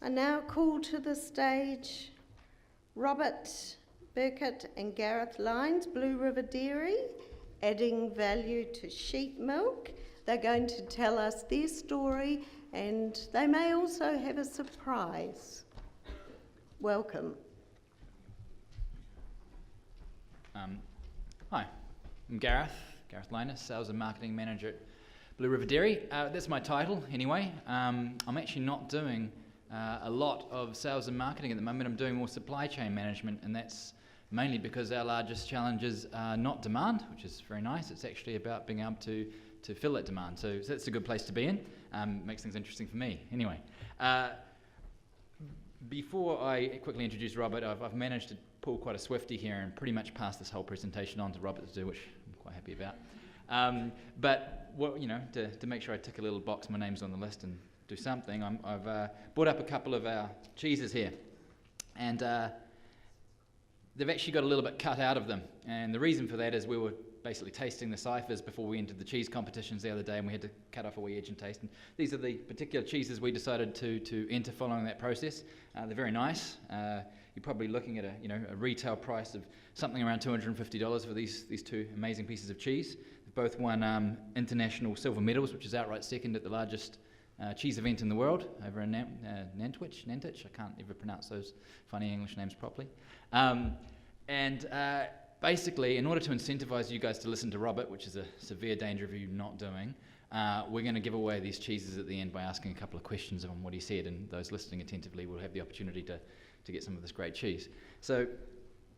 I now call to the stage Robert Boekhout and Gareth Lyons, Blue River Dairy, adding value to sheep milk. They're going to tell us their story, and they may also have a surprise. Welcome. Hi, I'm Gareth Lyons, Sales and Marketing Manager at Blue River Dairy. That's my title anyway. I'm actually not doing a lot of sales and marketing at the moment. I'm doing more supply chain management, and that's mainly because our largest challenges are not demand, which is very nice. It's actually about being able to fill that demand. So that's a good place to be in. Makes things interesting for me. Anyway, before I quickly introduce Robert, I've managed to pull quite a swifty here and pretty much pass this whole presentation on to Robert to do, which I'm quite happy about. But to make sure I tick a little box, my name's on the list and do something, I've brought up a couple of our cheeses here, and they've actually got a little bit cut out of them. And the reason for that is we were basically tasting the ciphers before we entered the cheese competitions the other day, and we had to cut off a wee edge and taste. And these are the particular cheeses we decided to enter following that process. They're very nice. You're probably looking at a retail price of something around $250 for these two amazing pieces of cheese. They've both won international silver medals, which is outright second at the largest cheese event in the world over in Nantwich. I can't ever pronounce those funny English names properly. Basically, in order to incentivize you guys to listen to Robert, which is a severe danger of you not doing, we're going to give away these cheeses at the end by asking a couple of questions on what he said, and those listening attentively will have the opportunity to get some of this great cheese. So,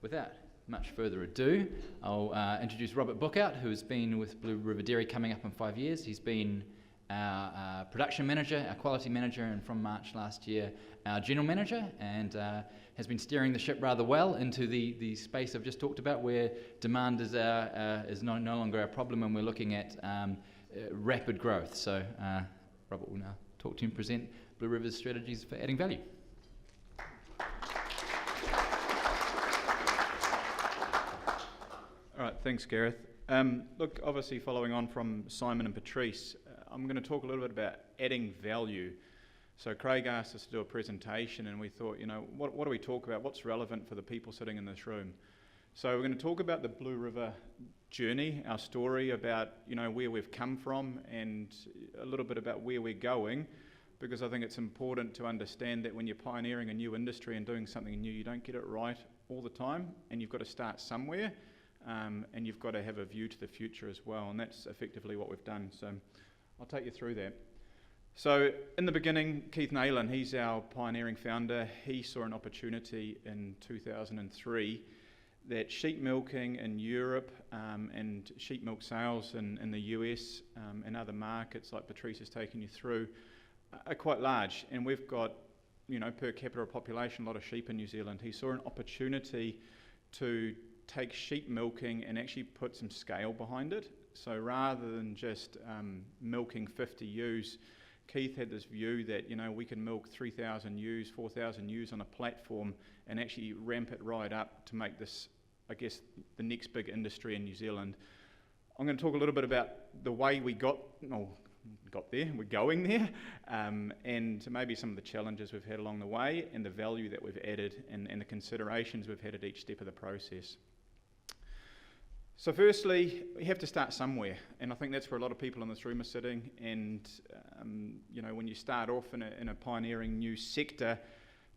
without much further ado, I'll introduce Robert Boekhout, who has been with Blue River Dairy coming up in 5 years. He's been our production manager, our quality manager, and from March last year, our general manager, and has been steering the ship rather well into the space I've just talked about, where demand is no longer our problem, and we're looking at rapid growth. So Robert will now talk to you and present Blue River's strategies for adding value. All right, thanks, Gareth. Look, obviously following on from Simon and Patrice, I'm going to talk a little bit about adding value. So Craig asked us to do a presentation, and we thought, what do we talk about? What's relevant for the people sitting in this room? So we're going to talk about the Blue River journey, our story about, where we've come from, and a little bit about where we're going, because I think it's important to understand that when you're pioneering a new industry and doing something new, you don't get it right all the time, and you've got to start somewhere, and you've got to have a view to the future as well, and that's effectively what we've done. So I'll take you through that. So in the beginning, Keith Nayland, he's our pioneering founder. He saw an opportunity in 2003 that sheep milking in Europe and sheep milk sales in the US and other markets like Patrice has taken you through are quite large. And we've got, per capita population, a lot of sheep in New Zealand. He saw an opportunity to take sheep milking and actually put some scale behind it. So rather than just milking 50 ewes, Keith had this view that, we can milk 3,000 ewes, 4,000 ewes on a platform and actually ramp it right up to make this, I guess, the next big industry in New Zealand. I'm going to talk a little bit about the way we got there, we're going there, and maybe some of the challenges we've had along the way and the value that we've added and the considerations we've had at each step of the process. So firstly, we have to start somewhere, and I think that's where a lot of people in this room are sitting, and when you start off in a pioneering new sector,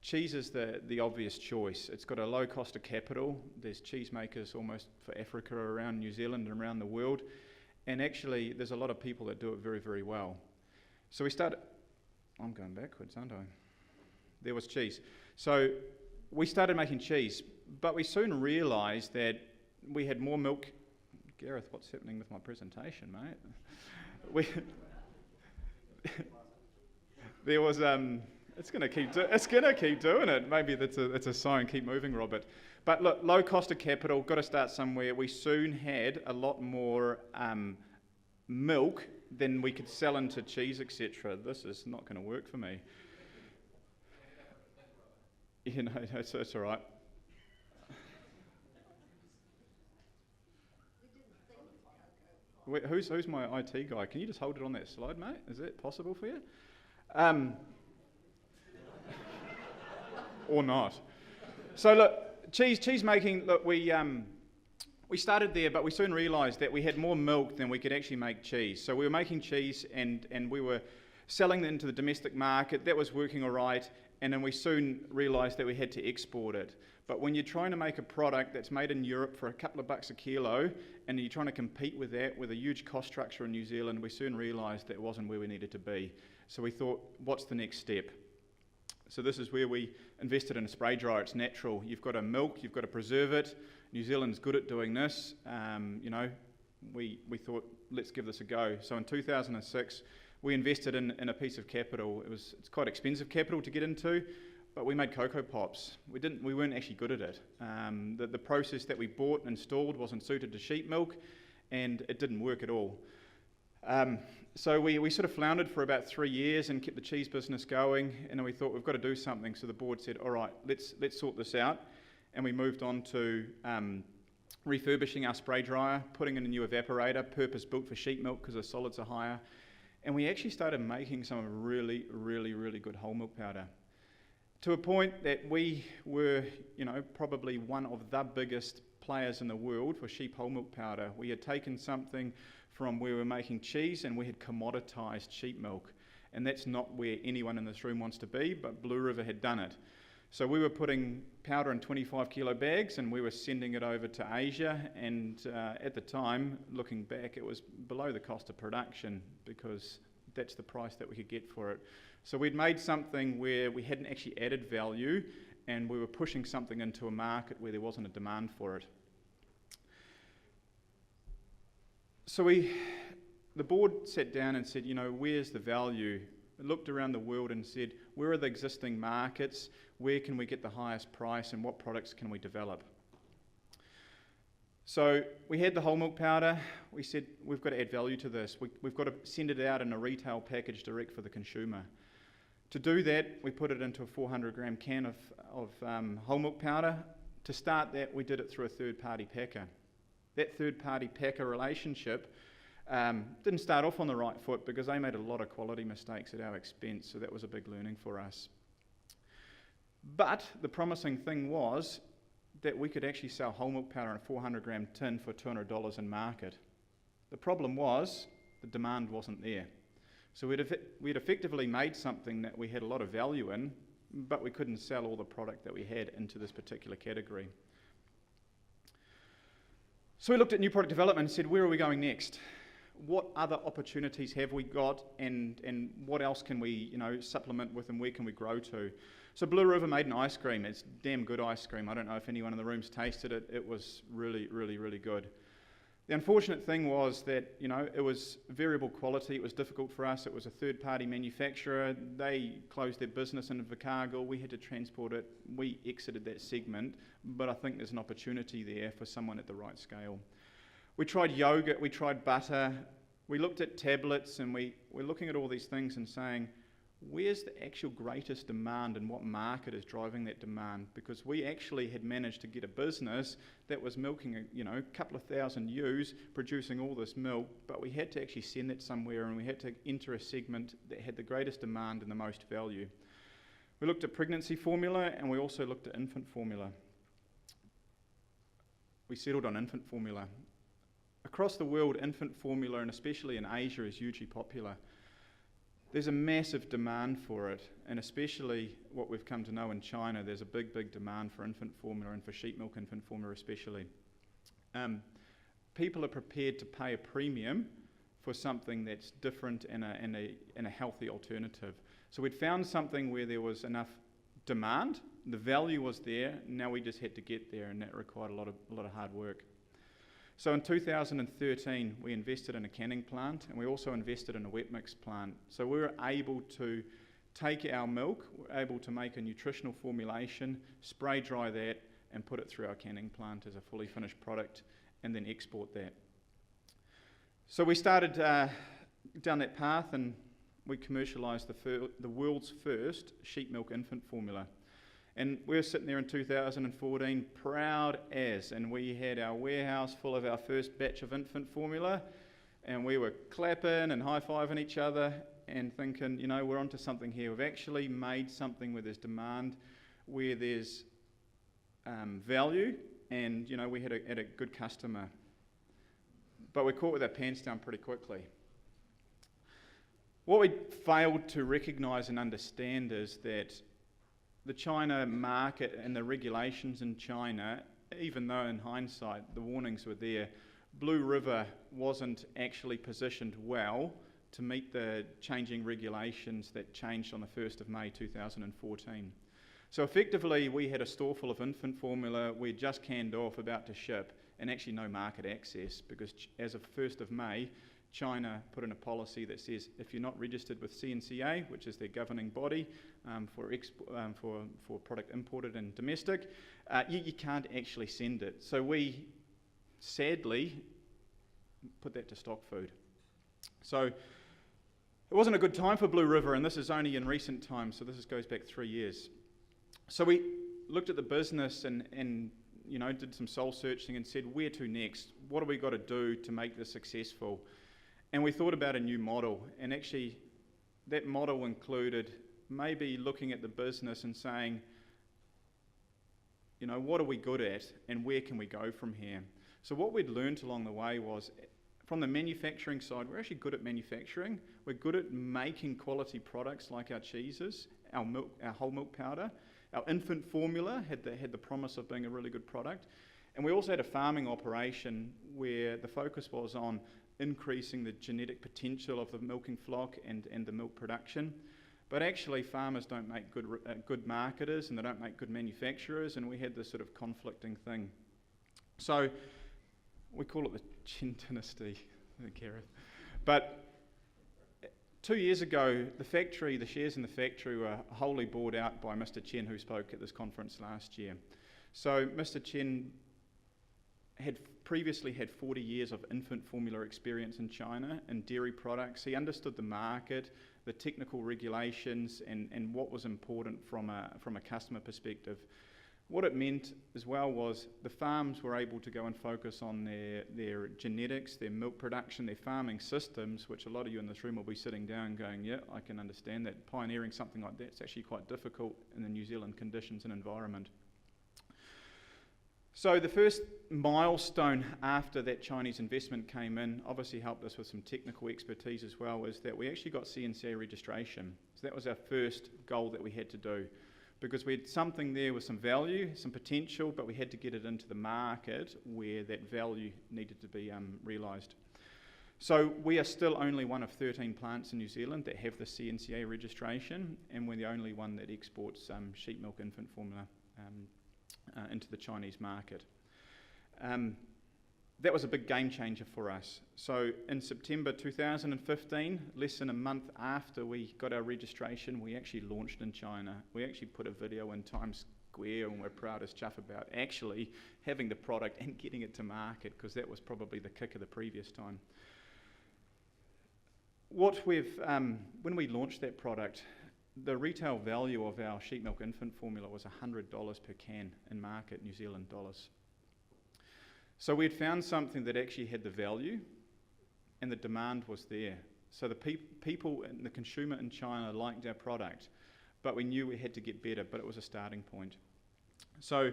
cheese is the obvious choice. It's got a low cost of capital. There's cheesemakers almost for Africa, around New Zealand and around the world, and actually there's a lot of people that do it very, very well. So I'm going backwards, aren't I? There was cheese. So we started making cheese, but we soon realised that we had more milk. Gareth, what's happening with my presentation, mate? There was it's going to keep doing it. Maybe it's a sign. Keep moving, Robert. But look, low cost of capital. Got to start somewhere. We soon had a lot more milk than we could sell into cheese, etc. This is not going to work for me. It's all right. Wait, who's my IT guy? Can you just hold it on that slide, mate? Is that possible for you? or not. So look, cheese making, look, we started there, but we soon realised that we had more milk than we could actually make cheese. So we were making cheese and we were selling it into the domestic market. That was working all right. And then we soon realised that we had to export it. But when you're trying to make a product that's made in Europe for a couple of bucks a kilo, and you're trying to compete with that with a huge cost structure in New Zealand, we soon realised that wasn't where we needed to be. So we thought, what's the next step? So this is where we invested in a spray dryer. It's natural. You've got to milk, you've got to preserve it. New Zealand's good at doing this. We thought, let's give this a go. So in 2006, we invested in a piece of capital. It's quite expensive capital to get into, but we made cocoa pops. We weren't actually good at it. The process that we bought and installed wasn't suited to sheep milk, and it didn't work at all. So we sort of floundered for about 3 years and kept the cheese business going, and then we thought we've got to do something. So the board said, all right, let's sort this out, and we moved on to refurbishing our spray dryer, putting in a new evaporator, purpose built for sheep milk because the solids are higher, and we actually started making some really, really, really good whole milk powder, to a point that we were, probably one of the biggest players in the world for sheep whole milk powder. We had taken something from where we were making cheese and we had commoditised sheep milk. And that's not where anyone in this room wants to be, but Blue River had done it. So we were putting powder in 25 kilo bags and we were sending it over to Asia, and at the time, looking back, it was below the cost of production because that's the price that we could get for it. So we'd made something where we hadn't actually added value and we were pushing something into a market where there wasn't a demand for it. So the board sat down and said, where's the value? Looked around the world and said, where are the existing markets? Where can we get the highest price and what products can we develop? So we had the whole milk powder. We said, we've got to add value to this. We've got to send it out in a retail package direct for the consumer. To do that, we put it into a 400-gram can of whole milk powder. To start that, we did it through a third-party packer. That third-party packer relationship didn't start off on the right foot because they made a lot of quality mistakes at our expense, so that was a big learning for us. But the promising thing was that we could actually sell whole milk powder in a 400-gram tin for $200 in market. The problem was the demand wasn't there. So we'd effectively made something that we had a lot of value in, but we couldn't sell all the product that we had into this particular category. So we looked at new product development and said, where are we going next? What other opportunities have we got, and what else can we supplement with, and where can we grow to? So Blue River made an ice cream. It's damn good ice cream. I don't know if anyone in the room's tasted it. It was really, really, really good. The unfortunate thing was that, it was variable quality. It was difficult for us. It was a third-party manufacturer. They closed their business in Invercargill. We had to transport it. We exited that segment, but I think there's an opportunity there for someone at the right scale. We tried yogurt. We tried butter. We looked at tablets, and we're looking at all these things and saying, where's the actual greatest demand and what market is driving that demand? Because we actually had managed to get a business that was milking a couple of thousand ewes, producing all this milk, but we had to actually send it somewhere, and we had to enter a segment that had the greatest demand and the most value. We looked at pregnancy formula, and we also looked at infant formula. We settled on infant formula. Across the world, infant formula, and especially in Asia, is hugely popular. There's a massive demand for it, and especially what we've come to know in China, there's a big, big demand for infant formula and for sheep milk infant formula especially. People are prepared to pay a premium for something that's different and a healthy alternative. So we'd found something where there was enough demand, the value was there, now we just had to get there, and that required a lot of hard work. So in 2013, we invested in a canning plant, and we also invested in a wet mix plant. So we were able to take our milk, we're able to make a nutritional formulation, spray dry that, and put it through our canning plant as a fully finished product, and then export that. So we started down that path, and we commercialised the world's first sheep milk infant formula. And we were sitting there in 2014, proud as, and we had our warehouse full of our first batch of infant formula, and we were clapping and high-fiving each other and thinking, we're onto something here. We've actually made something where there's demand. where there's value, and we had a good customer. But we're caught with our pants down pretty quickly. What we failed to recognise and understand is that the China market and the regulations in China, even though in hindsight the warnings were there, Blue River wasn't actually positioned well to meet the changing regulations that changed on the 1st of May 2014. So effectively we had a store full of infant formula, we'd just canned off, about to ship, and actually no market access, because as of 1st of May, China put in a policy that says if you're not registered with CNCA, which is their governing body for product imported and domestic, you can't actually send it. So we sadly put that to stock food. So it wasn't a good time for Blue River, and this is only in recent times, so this goes back 3 years. So we looked at the business and did some soul searching and said, where to next? What have we got to do to make this successful? And we thought about a new model, and actually that model included maybe looking at the business and saying, what are we good at and where can we go from here? So what we'd learned along the way was, from the manufacturing side, we're actually good at manufacturing. We're good at making quality products like our cheeses, our milk, our whole milk powder. Our infant formula had the promise of being a really good product. And we also had a farming operation where the focus was on increasing the genetic potential of the milking flock and the milk production. But actually farmers don't make good marketers, and they don't make good manufacturers, and we had this sort of conflicting thing. So we call it the Chin dynasty, Gareth. But 2 years ago, the shares in the factory were wholly bought out by Mr. Chen, who spoke at this conference last year. So Mr. Chen had previously had 40 years of infant formula experience in China and dairy products. He understood the market, the technical regulations, and what was important from a customer perspective. What it meant as well was the farms were able to go and focus on their genetics, their milk production, their farming systems, which a lot of you in this room will be sitting down going, yeah, I can understand that. Pioneering something like that is actually quite difficult in the New Zealand conditions and environment. So the first milestone after that Chinese investment came in, obviously helped us with some technical expertise as well, was that we actually got CNCA registration. So that was our first goal that we had to do, because we had something there with some value, some potential, but we had to get it into the market where that value needed to be realised. So we are still only one of 13 plants in New Zealand that have the CNCA registration, and we're the only one that exports sheep milk infant formula into the Chinese market. That was a big game changer for us. So in September 2015, less than a month after we got our registration, we actually launched in China. We actually put a video in Times Square, and we're proud as chuff about actually having the product and getting it to market, because that was probably the kick of the previous time. When we launched that product, the retail value of our sheep milk infant formula was $100 per can in market New Zealand dollars. So we'd found something that actually had the value, and the demand was there. So the people and the consumer in China liked our product, but we knew we had to get better, but it was a starting point. So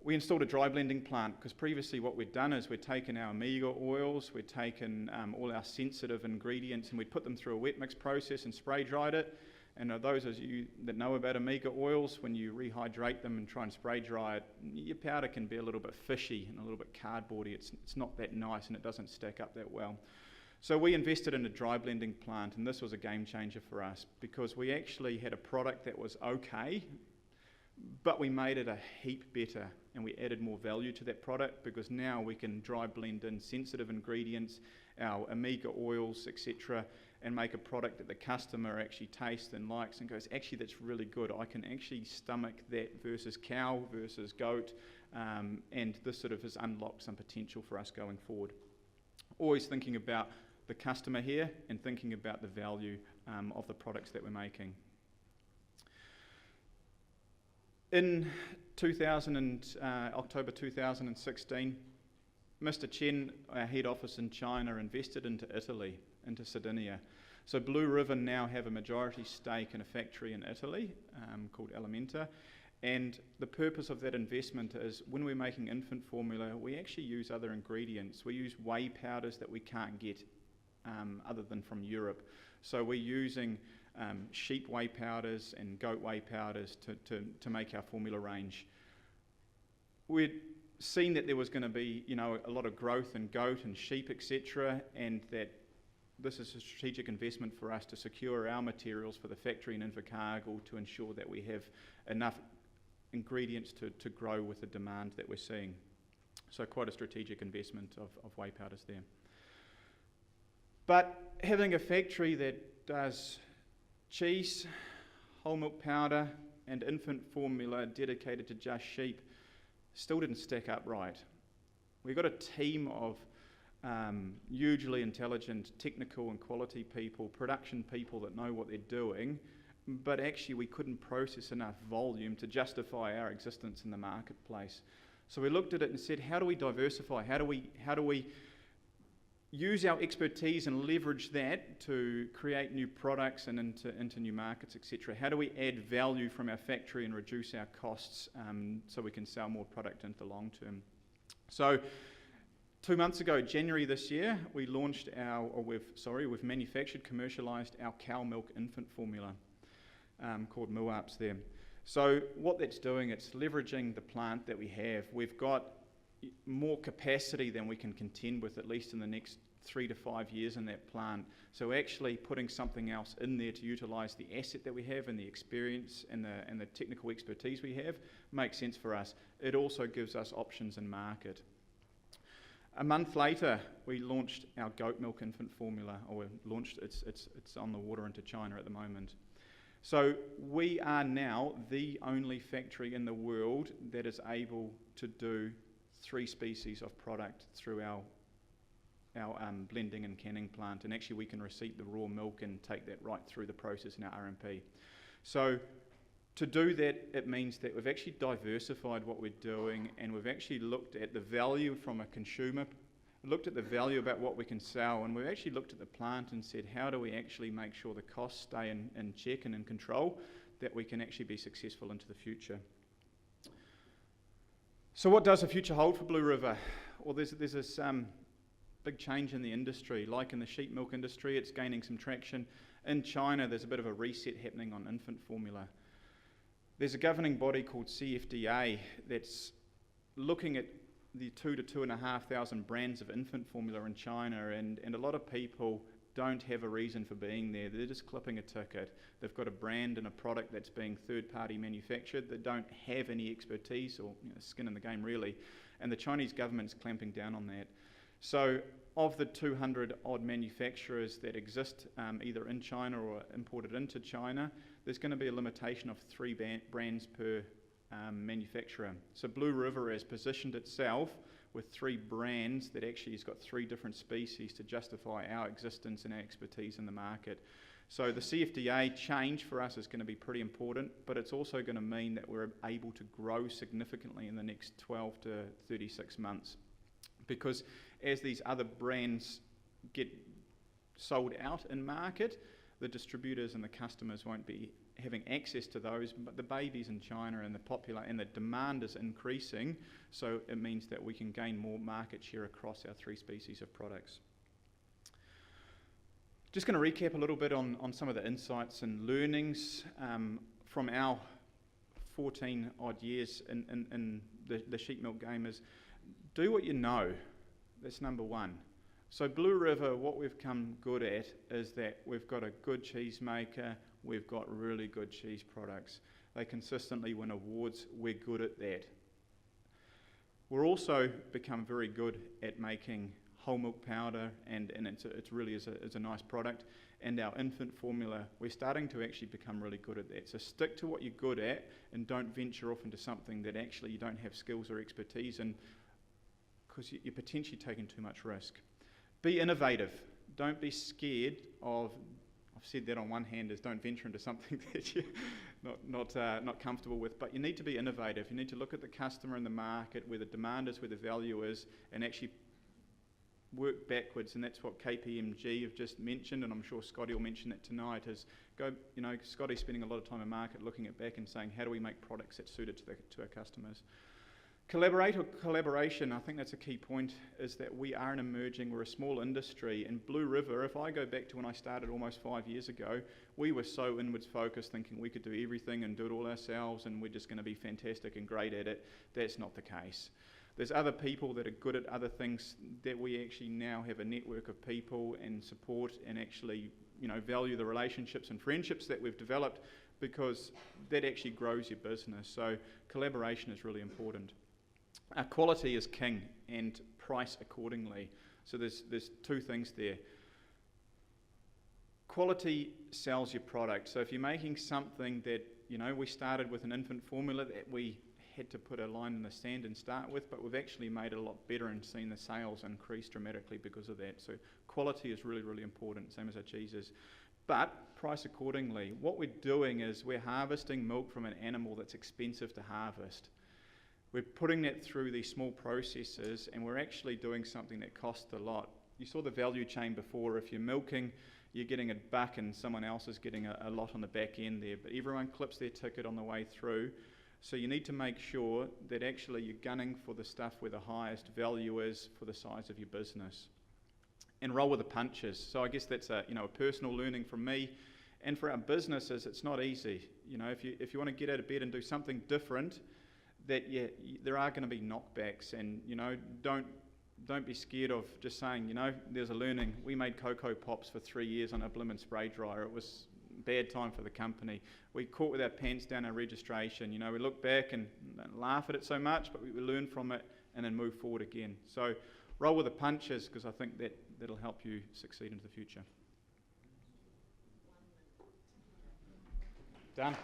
we installed a dry blending plant, because previously what we'd done is we'd taken our omega oils, we'd taken all our sensitive ingredients, and we'd put them through a wet mix process and spray dried it. And those of you that know about omega oils, when you rehydrate them and try and spray dry it, your powder can be a little bit fishy and a little bit cardboardy. It's not that nice, and it doesn't stack up that well. So we invested in a dry blending plant, and this was a game changer for us, because we actually had a product that was okay, but we made it a heap better, and we added more value to that product, because now we can dry blend in sensitive ingredients, our omega oils, etc., and make a product that the customer actually tastes and likes and goes, actually that's really good, I can actually stomach that versus cow versus goat, and this sort of has unlocked some potential for us going forward. Always thinking about the customer here and thinking about the value of the products that we're making. In October 2016, Mr. Chen, our head office in China, invested into Italy, into Sardinia. So Blue River now have a majority stake in a factory in Italy called Alimenta, and the purpose of that investment is when we're making infant formula, we actually use other ingredients. We use whey powders that we can't get other than from Europe. So we're using sheep whey powders and goat whey powders to make our formula range. We'd seen that there was going to be, a lot of growth in goat and sheep, etc., and that this is a strategic investment for us to secure our materials for the factory in Invercargill to ensure that we have enough ingredients to grow with the demand that we're seeing. So quite a strategic investment of whey powders there. But having a factory that does cheese, whole milk powder and infant formula dedicated to just sheep still didn't stack up right. We've got a team of hugely intelligent technical and quality people, production people that know what they're doing, but actually we couldn't process enough volume to justify our existence in the marketplace. So we looked at it and said, how do we diversify? How do we use our expertise and leverage that to create new products and into new markets, etc.? How do we add value from our factory and reduce our costs so we can sell more product into the long term? So 2 months ago, January this year, we've manufactured, commercialised our cow milk infant formula called Muaps there. So what that's doing, it's leveraging the plant that we have. We've got more capacity than we can contend with, at least in the next 3 to 5 years in that plant. So actually putting something else in there to utilise the asset that we have and the experience and the technical expertise we have makes sense for us. It also gives us options in market. A month later, we launched our goat milk infant formula, it's on the water into China at the moment. So we are now the only factory in the world that is able to do 3 species of product through our blending and canning plant, and actually we can receipt the raw milk and take that right through the process in our RMP. So to do that, it means that we've actually diversified what we're doing, and we've actually looked at the value from a consumer, looked at the value about what we can sell, and we've actually looked at the plant and said, how do we actually make sure the costs stay in check and in control, that we can actually be successful into the future. So what does the future hold for Blue River? Well, there's this big change in the industry. Like in the sheep milk industry, it's gaining some traction. In China, there's a bit of a reset happening on infant formula. There's a governing body called CFDA that's looking at the 2,000 to 2,500 brands of infant formula in China, and a lot of people don't have a reason for being there. They're just clipping a ticket. They've got a brand and a product that's being third-party manufactured. They don't have any expertise or skin in the game, really, and the Chinese government's clamping down on that. So of the 200 odd manufacturers that exist either in China or imported into China, there's going to be a limitation of 3 brands per manufacturer. So Blue River has positioned itself with 3 brands that actually has got 3 different species to justify our existence and our expertise in the market. So the CFDA change for us is going to be pretty important, but it's also going to mean that we're able to grow significantly in the next 12 to 36 months. Because as these other brands get sold out in market, the distributors and the customers won't be having access to those, but the babies in China and the demand is increasing, so it means that we can gain more market share across our 3 species of products. Just going to recap a little bit on some of the insights and learnings from our 14 odd years in the sheep milk game is do what you know. That's number 1. So Blue River, what we've come good at is that we've got a good cheese maker, we've got really good cheese products. They consistently win awards, we're good at that. We're also become very good at making whole milk powder, and it's really is a nice product. And our infant formula, we're starting to actually become really good at that. So stick to what you're good at and don't venture off into something that actually you don't have skills or expertise in, because you're potentially taking too much risk. Be innovative. Don't be scared of, I've said that on one hand, is don't venture into something that you're not comfortable with, but you need to be innovative. You need to look at the customer and the market, where the demand is, where the value is, and actually work backwards, and that's what KPMG have just mentioned, and I'm sure Scotty will mention that tonight, is Scotty's spending a lot of time in market looking at back and saying, how do we make products that suited to our customers? Collaboration, I think that's a key point, is that we are we're a small industry, and Blue River, if I go back to when I started almost 5 years ago, we were so inwards focused, thinking we could do everything and do it all ourselves, and we're just going to be fantastic and great at it. That's not the case. There's other people that are good at other things, that we actually now have a network of people and support, and actually, value the relationships and friendships that we've developed, because that actually grows your business. So collaboration is really important. Quality is king, and price accordingly. So there's two things there. Quality sells your product. So if you're making something that, we started with an infant formula that we had to put a line in the sand and start with, but we've actually made it a lot better and seen the sales increase dramatically because of that. So quality is really, really important, same as our cheeses. But price accordingly. What we're doing is we're harvesting milk from an animal that's expensive to harvest. We're putting that through these small processes, and we're actually doing something that costs a lot. You saw the value chain before. If you're milking, you're getting $1 and someone else is getting a lot on the back end there. But everyone clips their ticket on the way through. So you need to make sure that actually you're gunning for the stuff where the highest value is for the size of your business. And roll with the punches. So I guess that's a personal learning from me. And for our businesses, it's not easy. If you want to get out of bed and do something different, there are going to be knockbacks, and don't be scared of just saying, there's a learning. We made Cocoa Pops for 3 years on a blimmin' spray dryer. It was a bad time for the company. We caught with our pants down our registration. We look back and laugh at it so much, but we learn from it and then move forward again. So roll with the punches, because I think that'll help you succeed into the future. Done.